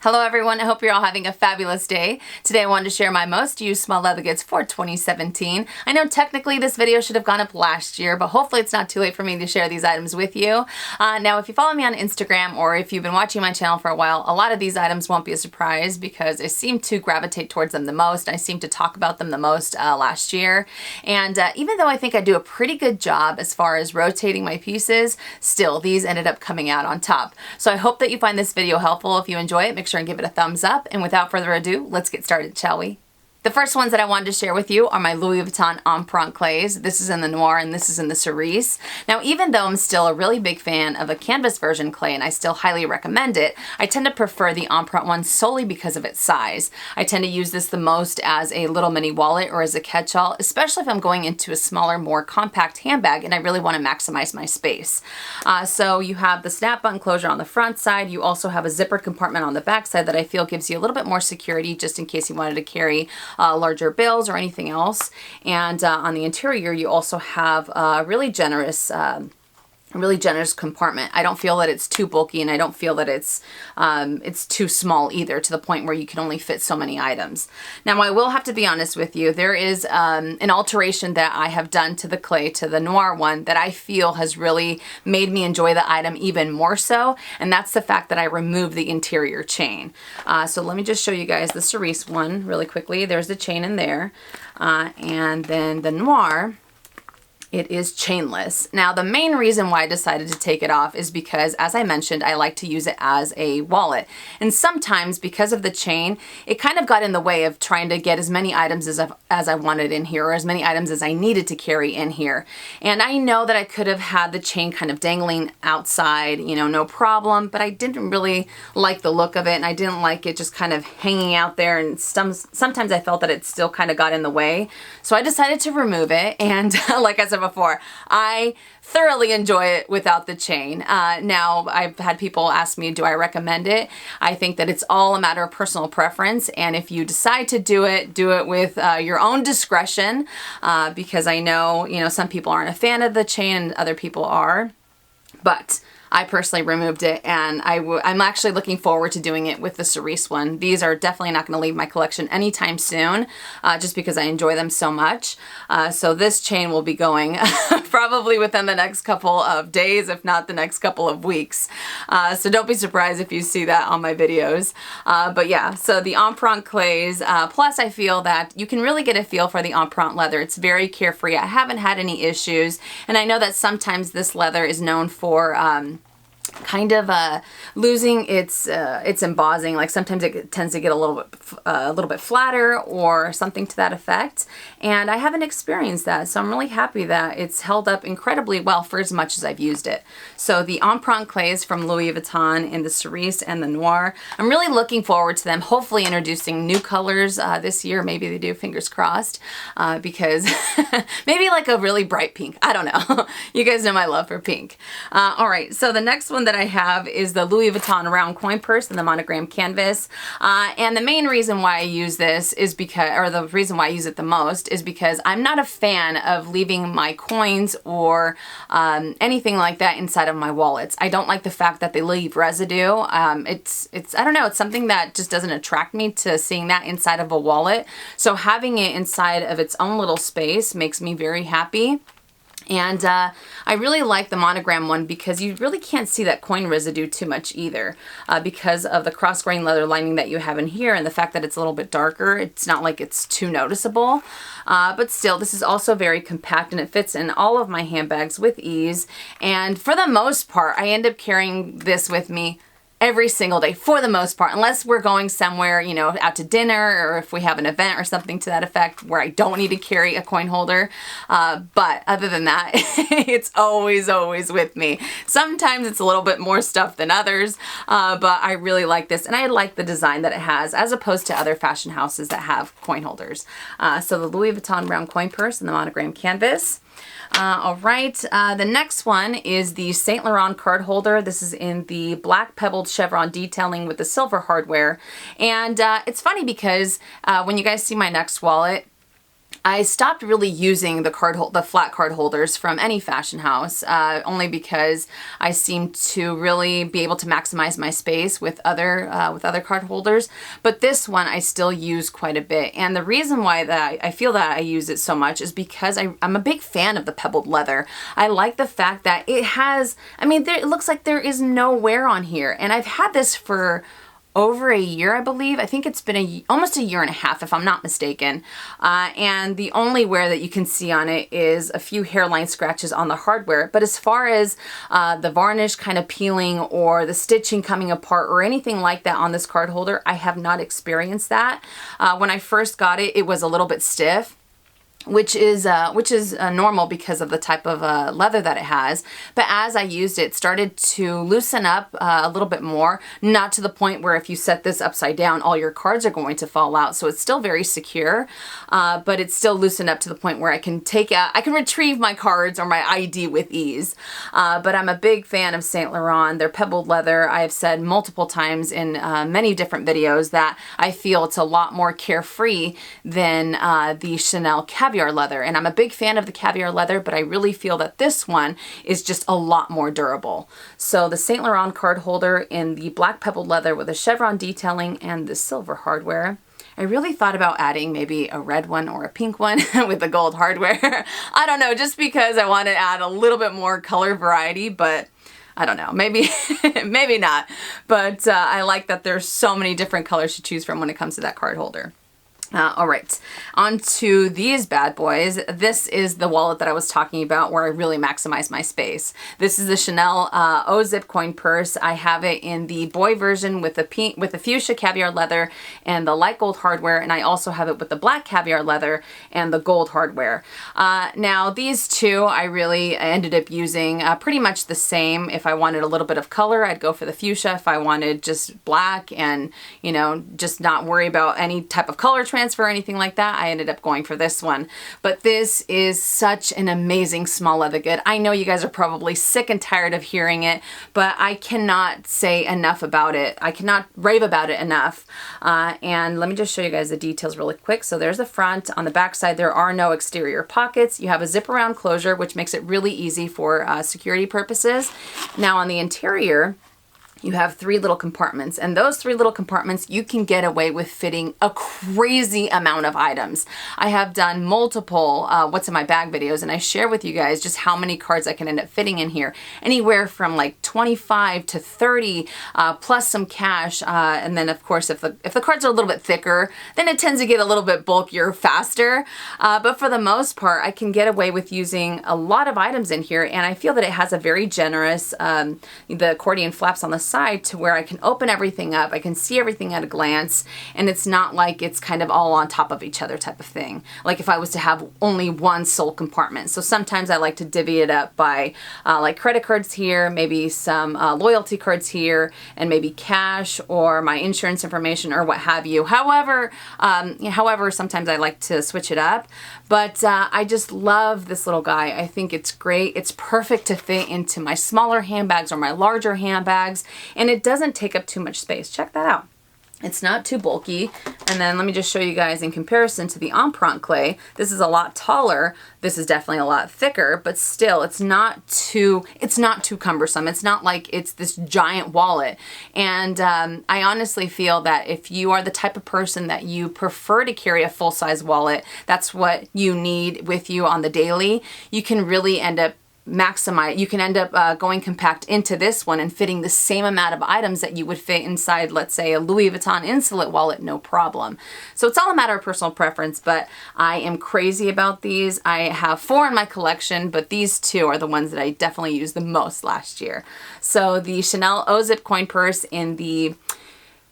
Hello everyone, I hope you're all having a fabulous day. Today I wanted to share my most used small leather goods for 2017. I know technically this video should have gone up last year, but hopefully it's not too late for me to share these items with you. Now if you follow me on Instagram or if you've been watching my channel for a while, a lot of these items won't be a surprise because I seem to gravitate towards them the most. I seem to talk about them the most last year. And even though I think I do a pretty good job as far as rotating my pieces, still these ended up coming out on top. So I hope that you find this video helpful. If you enjoy it, make sure and give it a thumbs up. And without further ado, let's get started, shall we? The first ones that I wanted to share with you are my Louis Vuitton Empreinte clays. This is in the Noir and this is in the Cerise. Now, even though I'm still a really big fan of a canvas version clay and I still highly recommend it, I tend to prefer the Empreinte one solely because of its size. I tend to use this the most as a little mini wallet or as a catch-all, especially if I'm going into a smaller, more compact handbag and I really want to maximize my space. So you have the snap button closure on the front side. You also have a zippered compartment on the back side that I feel gives you a little bit more security just in case you wanted to carry larger bills or anything else. And on the interior, you also have a really generous compartment. I don't feel that it's too bulky and I don't feel that it's too small either, to the point where you can only fit so many items. Now I will have to be honest with you, there is an alteration that I have done to the clay, to the Noir one, that I feel has really made me enjoy the item even more so, and that's the fact that I removed the interior chain. So let me just show you guys the Cerise one really quickly. There's the chain in there, and then the Noir, it is chainless. Now, the main reason why I decided to take it off is because, as I mentioned, I like to use it as a wallet. And sometimes, because of the chain, it kind of got in the way of trying to get as many items as I wanted in here, or as many items as I needed to carry in here. And I know that I could have had the chain kind of dangling outside, you know, no problem, but I didn't really like the look of it, and I didn't like it just kind of hanging out there, and sometimes I felt that it still kind of got in the way. So I decided to remove it, and like I said before, I thoroughly enjoy it without the chain. Now, I've had people ask me, do I recommend it? I think that it's all a matter of personal preference, and if you decide to do it with your own discretion, because I know, you know, some people aren't a fan of the chain and other people are, but I personally removed it, and I'm actually looking forward to doing it with the Cerise one. These are definitely not going to leave my collection anytime soon, just because I enjoy them so much. So this chain will be going probably within the next couple of days, if not the next couple of weeks. So don't be surprised if you see that on my videos. But yeah, so the Empreinte clays, plus I feel that you can really get a feel for the Empreinte leather. It's very carefree. I haven't had any issues, and I know that sometimes this leather is known for kind of losing its embossing. Like sometimes it tends to get a little bit flatter or something to that effect, and I haven't experienced that, so I'm really happy that it's held up incredibly well for as much as I've used it. So the Empreinte clays from Louis Vuitton in the Cerise and the Noir, I'm really looking forward to them hopefully introducing new colors this year. Maybe they do, fingers crossed, because maybe like a really bright pink. I don't know. You guys know my love for pink. All right, so the next one that I have is the Louis Vuitton round coin purse in the monogram canvas, and the main reason why I use this is because, or the reason why I use it the most, is because I'm not a fan of leaving my coins or anything like that inside of my wallets. I don't like the fact that they leave residue. It's I don't know, it's something that just doesn't attract me to seeing that inside of a wallet. So having it inside of its own little space makes me very happy. And I really like the monogram one because you really can't see that coin residue too much either, because of the cross-grain leather lining that you have in here and the fact that it's a little bit darker. It's not like it's too noticeable, but still, this is also very compact and it fits in all of my handbags with ease. And for the most part, I end up carrying this with me every single day for the most part, unless we're going somewhere, you know, out to dinner, or if we have an event or something to that effect where I don't need to carry a coin holder. But other than that, it's always with me. Sometimes it's a little bit more stuff than others, but I really like this, and I like the design that it has as opposed to other fashion houses that have coin holders. So the Louis Vuitton round coin purse in the monogram canvas. All right, the next one is the Saint Laurent card holder. This is in the black pebbled chevron detailing with the silver hardware. And it's funny because when you guys see my next wallet, I stopped really using the flat card holders from any fashion house, only because I seem to really be able to maximize my space with other card holders. But this one I still use quite a bit, and the reason why that I feel that I use it so much is because I'm a big fan of the pebbled leather. I like the fact that it has, I mean, it looks like there is no wear on here, and I've had this for over a year, I believe. I think it's been almost a year and a half, if I'm not mistaken. And the only wear that you can see on it is a few hairline scratches on the hardware. But as far as the varnish kind of peeling or the stitching coming apart or anything like that on this card holder, I have not experienced that. When I first got it, it was a little bit stiff, which is normal because of the type of leather that it has. But as I used it, it started to loosen up a little bit more, not to the point where if you set this upside down, all your cards are going to fall out. So it's still very secure, but it's still loosened up to the point where I can retrieve my cards or my ID with ease. But I'm a big fan of Saint Laurent. Their pebbled leather, I have said multiple times in many different videos that I feel it's a lot more carefree than the Chanel caviar leather, and I'm a big fan of the caviar leather, but I really feel that this one is just a lot more durable. So the Saint Laurent card holder in the black pebbled leather with a chevron detailing and the silver hardware. I really thought about adding maybe a red one or a pink one with the gold hardware. I don't know, just because I want to add a little bit more color variety, but I don't know, maybe maybe not. But I like that there's so many different colors to choose from when it comes to that card holder. All right, on to these bad boys. This is the wallet that I was talking about where I really maximize my space. This is the Chanel O-Zip coin purse. I have it in the boy version with the fuchsia caviar leather and the light gold hardware, and I also have it with the black caviar leather and the gold hardware. Now these two I really ended up using pretty much the same. If I wanted a little bit of color, I'd go for the fuchsia. If I wanted just black and, you know, just not worry about any type of color transfer or anything like that, I ended up going for this one. But this is such an amazing small leather good. I know you guys are probably sick and tired of hearing it, but I cannot say enough about it. I cannot rave about it enough. And let me just show you guys the details really quick. So there's the front. On the back side, there are no exterior pockets. You have a zip around closure, which makes it really easy for security purposes. Now on the interior, you have 3 little compartments, and those 3 little compartments, you can get away with fitting a crazy amount of items. I have done multiple what's in my bag videos, and I share with you guys just how many cards I can end up fitting in here. Anywhere from like 25 to 30, plus some cash. And then of course, if the cards are a little bit thicker, then it tends to get a little bit bulkier faster. But for the most part, I can get away with using a lot of items in here, and I feel that it has a very generous, the accordion flaps on the side to where I can open everything up, I can see everything at a glance, and it's not like it's kind of all on top of each other type of thing, like if I was to have only one sole compartment. So sometimes I like to divvy it up by like credit cards here, maybe some loyalty cards here, and maybe cash or my insurance information or what have you. However, sometimes I like to switch it up, but I just love this little guy. I think it's great. It's perfect to fit into my smaller handbags or my larger handbags, and it doesn't take up too much space. Check that out. It's not too bulky. And then let me just show you guys in comparison to the Empreinte clay. This is a lot taller. This is definitely a lot thicker, but still it's not too cumbersome. It's not like it's this giant wallet. And I honestly feel that if you are the type of person that you prefer to carry a full-size wallet, that's what you need with you on the daily, you can really end up you can end up going compact into this one and fitting the same amount of items that you would fit inside, let's say, a Louis Vuitton Insolite wallet, no problem. So it's all a matter of personal preference, but I am crazy about these. I have 4 in my collection, but these 2 are the ones that I definitely used the most last year. So the Chanel O-Zip coin purse in the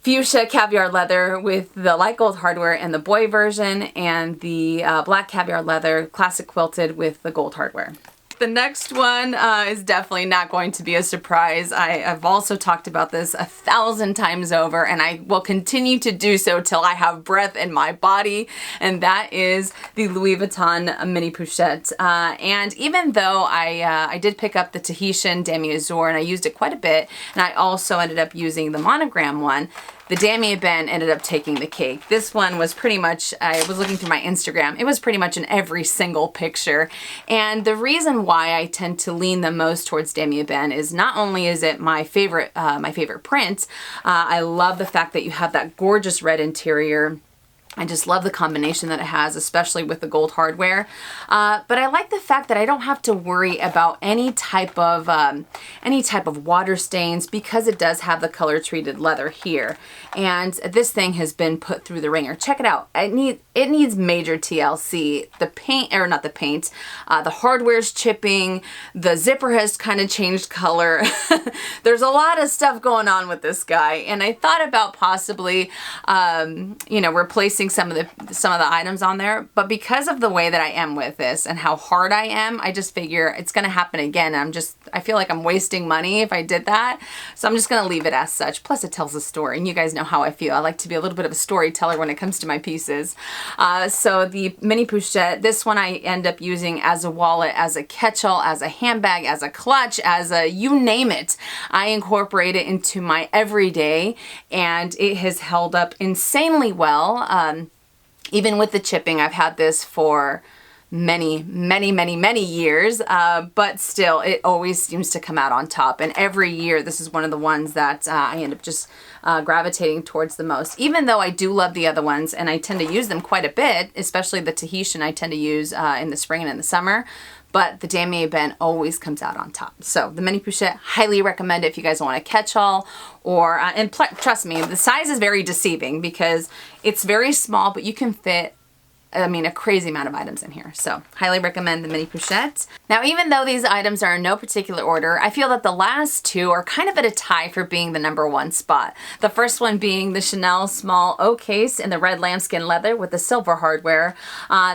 fuchsia caviar leather with the light gold hardware and the boy version, and the black caviar leather classic quilted with the gold hardware. The next one is definitely not going to be a surprise. I've also talked about this 1,000 times over, and I will continue to do so till I have breath in my body, and that is the Louis Vuitton mini pochette. And even though I did pick up the Tahitian Demi Azur, and I used it quite a bit, and I also ended up using the monogram one, the Damier Ebene ended up taking the cake. This one was pretty much, I was looking through my Instagram, it was pretty much in every single picture. And the reason why I tend to lean the most towards Damier Ebene is not only is it my favorite print, I love the fact that you have that gorgeous red interior. I just love the combination that it has, especially with the gold hardware. But I like the fact that I don't have to worry about any type of water stains because it does have the color treated leather here. And this thing has been put through the ringer. Check it out. It needs major TLC. The paint, or not the paint, the hardware's chipping. The zipper has kind of changed color. There's a lot of stuff going on with this guy. And I thought about possibly, replacing some of the items on there, but because of the way that I am with this and how hard I am, I just figure it's going to happen again. I feel like I'm wasting money if I did that. So I'm just going to leave it as such. Plus it tells a story, and you guys know how I feel. I like to be a little bit of a storyteller when it comes to my pieces. So the mini pochette, this one I end up using as a wallet, as a catch-all, as a handbag, as a clutch, as a you name it. I incorporate it into my everyday, and it has held up insanely well. Even with the chipping, I've had this for many years, but still it always seems to come out on top. And every year this is one of the ones that I end up just gravitating towards the most, even though I do love the other ones and I tend to use them quite a bit, especially the Tahitian I tend to use in the spring and in the summer. But the Damier Ebene always comes out on top. So the mini pochette, highly recommend it if you guys want a catch-all, or trust me, the size is very deceiving because it's very small, but you can fit, a crazy amount of items in here. So highly recommend the mini pochette. Now, even though these items are in no particular order, I feel that the last two are kind of at a tie for being the #1 spot. The first one being the Chanel small O case in the red lambskin leather with the silver hardware.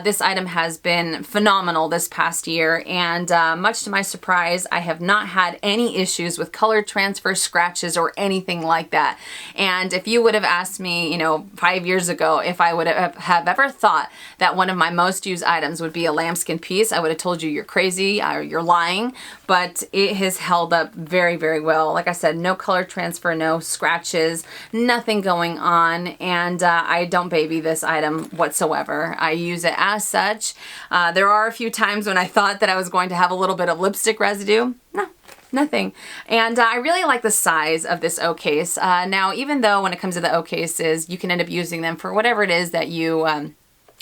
This item has been phenomenal this past year, and much to my surprise, I have not had any issues with color transfer, scratches, or anything like that. And if you would have asked me, 5 years ago, if I would have ever thought that one of my most used items would be a lambskin piece, I would have told you you're crazy or you're lying, but it has held up very, very well. Like I said, no color transfer, no scratches, nothing going on, and I don't baby this item whatsoever. I use it as such. There are a few times when I thought that I was going to have a little bit of lipstick residue. No. Nothing. And I really like the size of this O case. Now, even though when it comes to the O cases, you can end up using them for whatever it is that you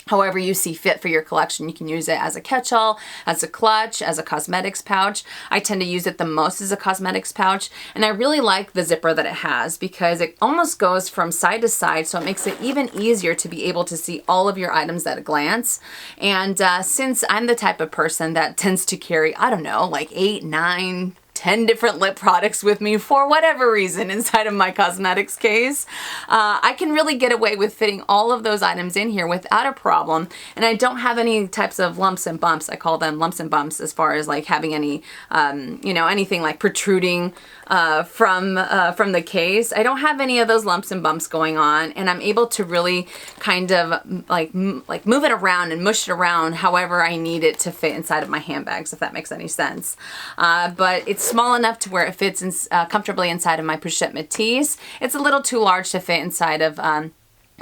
however you see fit for your collection. You can use it as a catch-all, as a clutch, as a cosmetics pouch. I tend to use it the most as a cosmetics pouch, and I really like the zipper that it has because it almost goes from side to side, so it makes it even easier to be able to see all of your items at a glance. And since I'm the type of person that tends to carry, I don't know, like 8, 9, 10 different lip products with me for whatever reason inside of my cosmetics case, I can really get away with fitting all of those items in here without a problem, and I don't have any types of lumps and bumps. I call them lumps and bumps as far as like having any, anything like protruding from the case. I don't have any of those lumps and bumps going on, and I'm able to really kind of like move it around and mush it around however I need it to fit inside of my handbags, if that makes any sense. But it's small enough to where it fits comfortably inside of my pochette Matisse. It's a little too large to fit inside of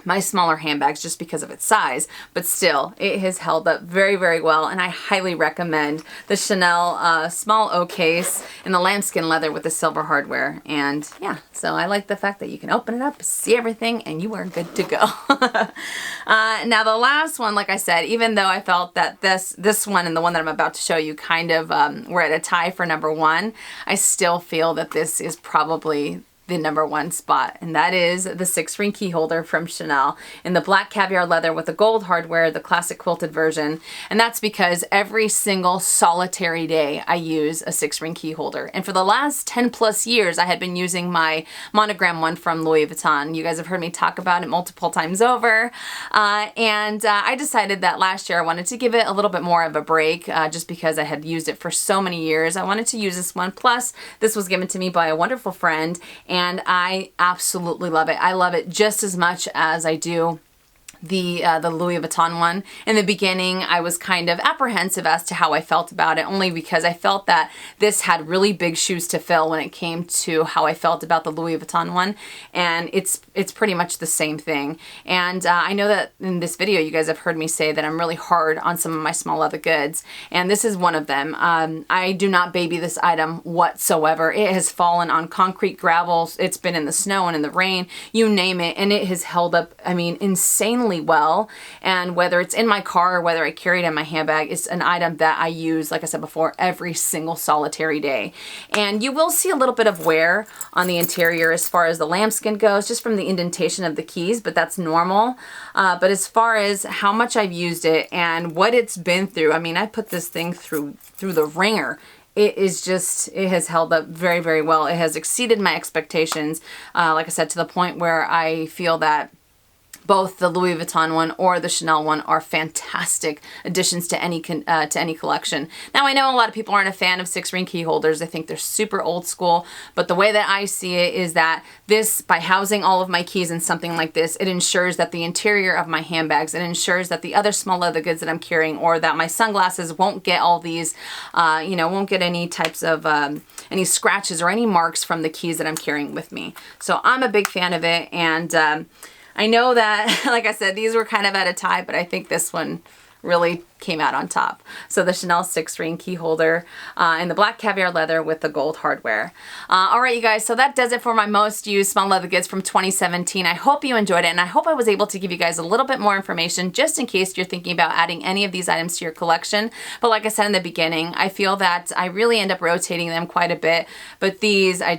my smaller handbags just because of its size, but still it has held up very, very well, and I highly recommend the Chanel small O case in the lambskin leather with the silver hardware. And yeah, so I like the fact that you can open it up, see everything, and you are good to go. Now the last one, like I said, even though I felt that this one and the one that I'm about to show you kind of were at a tie for #1, I still feel that this is probably the #1 spot, and that is the 6-ring key holder from Chanel in the black caviar leather with the gold hardware, the classic quilted version. And that's because every single solitary day I use a 6-ring key holder. And for the last 10 plus years, I had been using my monogram one from Louis Vuitton. You guys have heard me talk about it multiple times over. I decided that last year I wanted to give it a little bit more of a break just because I had used it for so many years. I wanted to use this one. Plus, this was given to me by a wonderful friend, and I absolutely love it. I love it just as much as I do the Louis Vuitton one. In the beginning, I was kind of apprehensive as to how I felt about it, only because I felt that this had really big shoes to fill when it came to how I felt about the Louis Vuitton one, and it's pretty much the same thing. And I know that in this video, you guys have heard me say that I'm really hard on some of my small leather goods, and this is one of them. I do not baby this item whatsoever. It has fallen on concrete, gravel, it's been in the snow and in the rain, you name it, and it has held up, I mean, insanely well. And whether it's in my car or whether I carry it in my handbag, it's an item that I use, like I said before, every single solitary day. And you will see a little bit of wear on the interior as far as the lambskin goes, just from the indentation of the keys, but that's normal. But as far as how much I've used it and what it's been through, I mean, I put this thing through the ringer. It has held up very, very well. It has exceeded my expectations, like I said, to the point where I feel that both the Louis Vuitton one or the Chanel one are fantastic additions to any collection. Now, I know a lot of people aren't a fan of 6-ring key holders. I think they're super old school, but the way that I see it is that this, by housing all of my keys in something like this, it ensures that the interior of my handbags, it ensures that the other small leather goods that I'm carrying, or that my sunglasses won't get all these, won't get any types of, any scratches or any marks from the keys that I'm carrying with me. So I'm a big fan of it, and I know that, like I said, these were kind of at a tie, but I think this one really came out on top. So the Chanel 6-ring key holder in the black caviar leather with the gold hardware. All right, you guys, so that does it for my most used small leather goods from 2017. I hope you enjoyed it, and I hope I was able to give you guys a little bit more information just in case you're thinking about adding any of these items to your collection. But like I said in the beginning, I feel that I really end up rotating them quite a bit, but these, I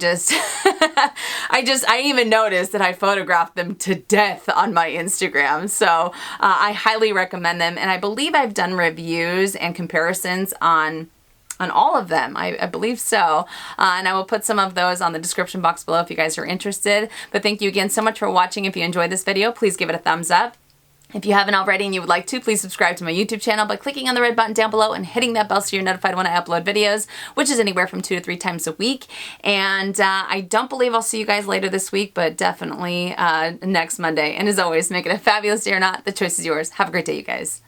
even noticed that I photographed them to death on my Instagram. So I highly recommend them, and I believe I've done reviews and comparisons on all of them. I believe so. And I will put some of those on the description box below if you guys are interested. But thank you again so much for watching. If you enjoyed this video, please give it a thumbs up. If you haven't already and you would like to, please subscribe to my YouTube channel by clicking on the red button down below and hitting that bell so you're notified when I upload videos, which is anywhere from 2 to 3 times a week. And I don't believe I'll see you guys later this week, but definitely next Monday. And as always, make it a fabulous day or not. The choice is yours. Have a great day, you guys.